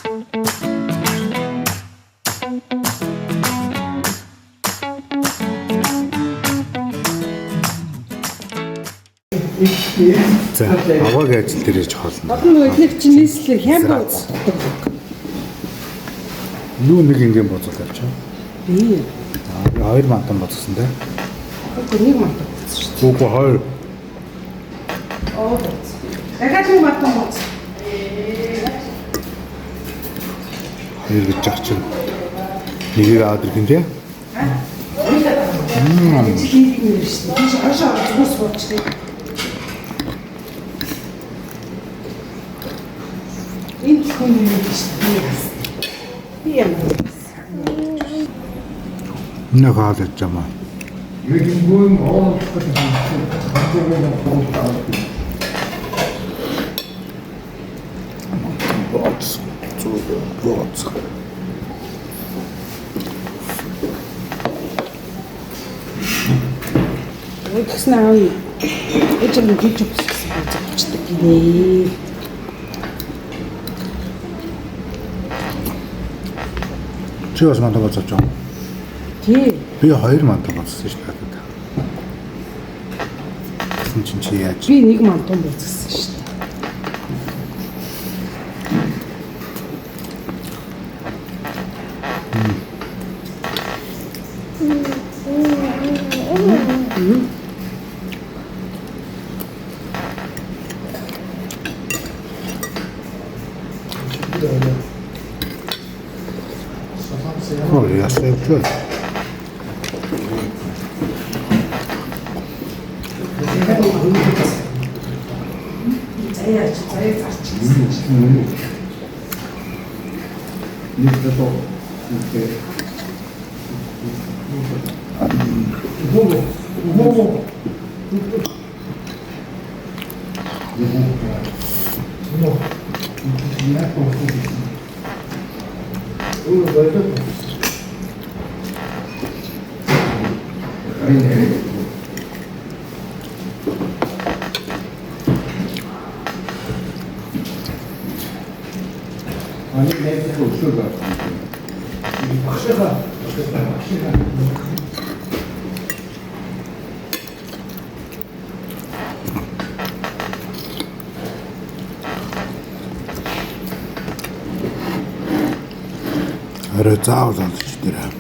За аваг ажил дээр иж хоолно. Одоо эдгээр чинь нийслэл хямд ууц. Юу нэг ингээм боцол авчаа. Бий. Хоёр мантан боцсон те. Үгүй нэг мантан ууц шүү дээ. Үгүй хоёр. Оо. Дахиад нэг мантан ууц. Хоёр гэж яах чинь. Нэгийг аваад ирэх юм те. Хийх юм шүү дээ. Тийш хашаа зүгээс болчихсон. Энэ хүн юм шүү дээ. Би юм. Нэг хаалж жамаа. Боц. Боц. Тэгсэн аав ээжээ хийж өгсөн болчихдаг гинэ. Чи бас мантан боцож байгаа. Тий. Би хоёр мантан боцсон шүү дээ. Тэгсэн чинь чи яаж? Би нэг мантан боцсон шүү дээ. Oh, ja, sehr schön. 아니 내가 없어가. 박사가 Арай заавал олж дээрээ.